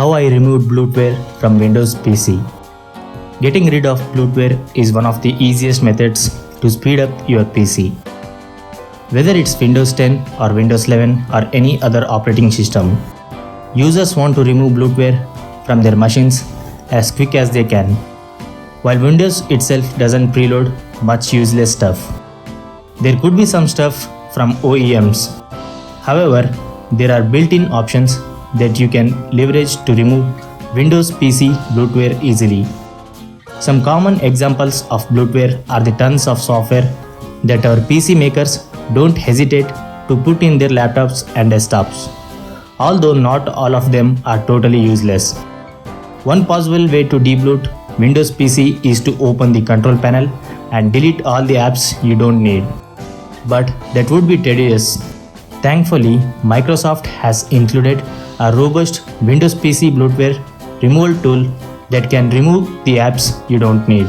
How I removed Bloatware from Windows PC. Getting rid of Bloatware is one of the easiest methods to speed up your PC. Whether it's Windows 10 or Windows 11 or any other operating system, users want to remove Bloatware from their machines as quick as they can. While Windows itself doesn't preload much useless stuff, there could be some stuff from OEMs. However, there are built-in options that you can leverage to remove Windows PC Bloatware easily. Some common examples of Bloatware are the tons of software that our PC makers don't hesitate to put in their laptops and desktops, although not all of them are totally useless. One possible way to debloat Windows PC is to open the control panel and delete all the apps you don't need. But that would be tedious. Thankfully, Microsoft has included a robust Windows PC Bloatware removal tool that can remove the apps you don't need.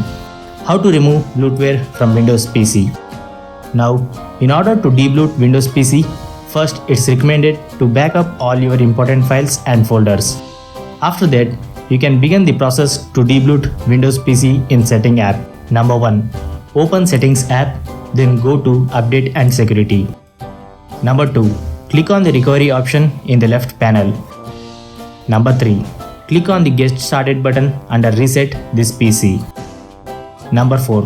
How to remove Bloatware from Windows PC? Now, in order to debloat Windows PC, first it's recommended to back up all your important files and folders. After that, you can begin the process to debloat Windows PC in Setting app. Number 1. Open Settings app, then go to Update and Security. Number 2. Click on the Recovery option in the left panel. Number 3. Click on the Get Started button under Reset this PC. Number 4.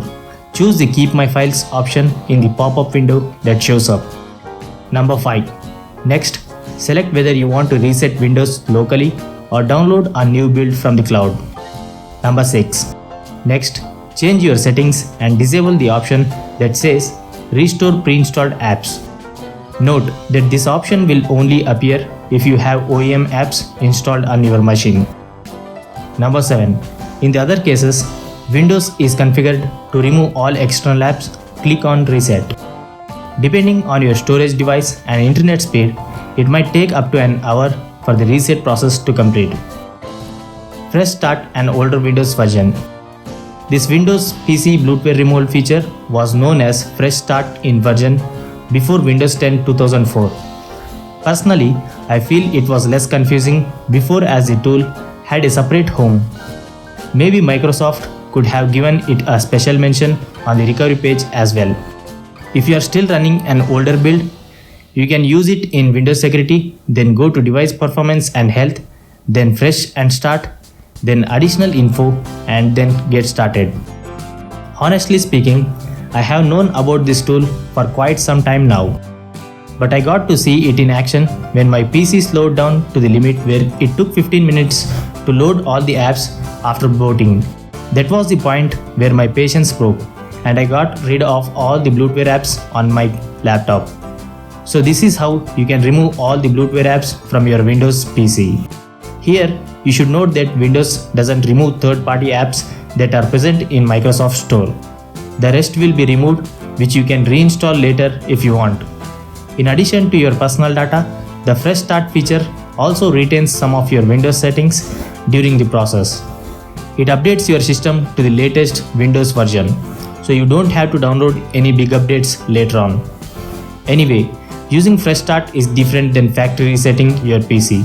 Choose the Keep My Files option in the pop-up window that shows up. Number 5. Next, select whether you want to reset Windows locally or download a new build from the cloud. Number 6. Next, change your settings and disable the option that says Restore Pre-installed apps. Note that this option will only appear if you have OEM apps installed on your machine. Number 7. In the other cases, Windows is configured to remove all external apps. Click on Reset. Depending on your storage device and internet speed, it might take up to an hour for the reset process to complete. Fresh Start an older Windows version. This Windows PC Bloatware removal feature was known as Fresh Start in version before Windows 10 2004. Personally, I feel it was less confusing before as the tool had a separate home. Maybe Microsoft could have given it a special mention on the recovery page as well. If you are still running an older build, you can use it in Windows Security, then go to Device Performance and Health, then Fresh and Start, then Additional Info, and then Get Started. Honestly speaking, I have known about this tool for quite some time now, but I got to see it in action when my PC slowed down to the limit where it took 15 minutes to load all the apps after booting. That was the point where my patience broke and I got rid of all the Bloatware apps on my laptop. So this is how you can remove all the Bloatware apps from your Windows PC. Here, you should note that Windows doesn't remove third-party apps that are present in Microsoft Store. The rest will be removed, which you can reinstall later if you want. In addition to your personal data, the Fresh Start feature also retains some of your Windows settings during the process. It updates your system to the latest Windows version, so you don't have to download any big updates later on. Anyway, using Fresh Start is different than factory resetting your PC.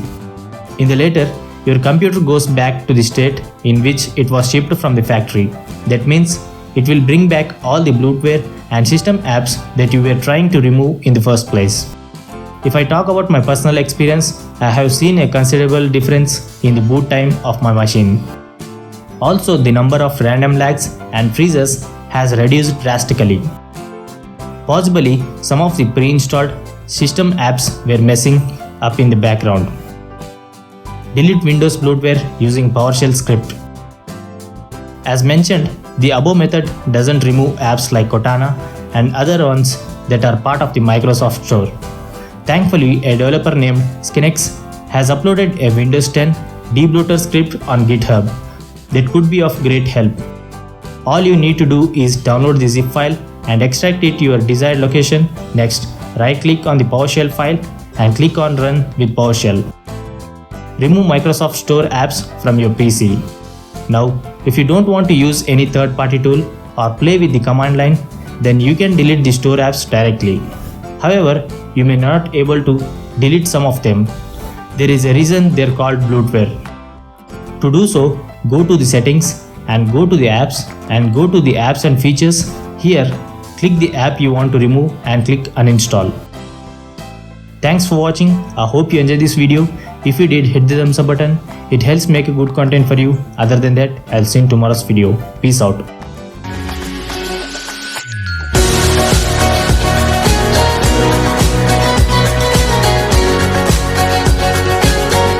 In the latter, your computer goes back to the state in which it was shipped from the factory. That means it will bring back all the Bloatware and system apps that you were trying to remove in the first place. If I talk about my personal experience, I have seen a considerable difference in the boot time of my machine. Also, the number of random lags and freezes has reduced drastically. Possibly, some of the pre-installed system apps were messing up in the background. Delete Windows Bloatware using PowerShell script. As mentioned, the above method doesn't remove apps like Cortana and other ones that are part of the Microsoft Store. Thankfully, a developer named Skinex has uploaded a Windows 10 debloater script on GitHub that could be of great help. All you need to do is download the zip file and extract it to your desired location. Next, right-click on the PowerShell file and click on Run with PowerShell. Remove Microsoft Store apps from your PC. Now, if you don't want to use any third-party tool or play with the command line, then you can delete the store apps directly. However, you may not able to delete some of them. There is a reason they're called Bloatware. To do so, go to the settings and go to the apps and go to the apps and features. Here, click the app you want to remove and click uninstall. Thanks for watching. I hope you enjoyed this video. If you did, hit the thumbs up button. It helps make a good content for you. Other than that, I'll see you in tomorrow's video. Peace out.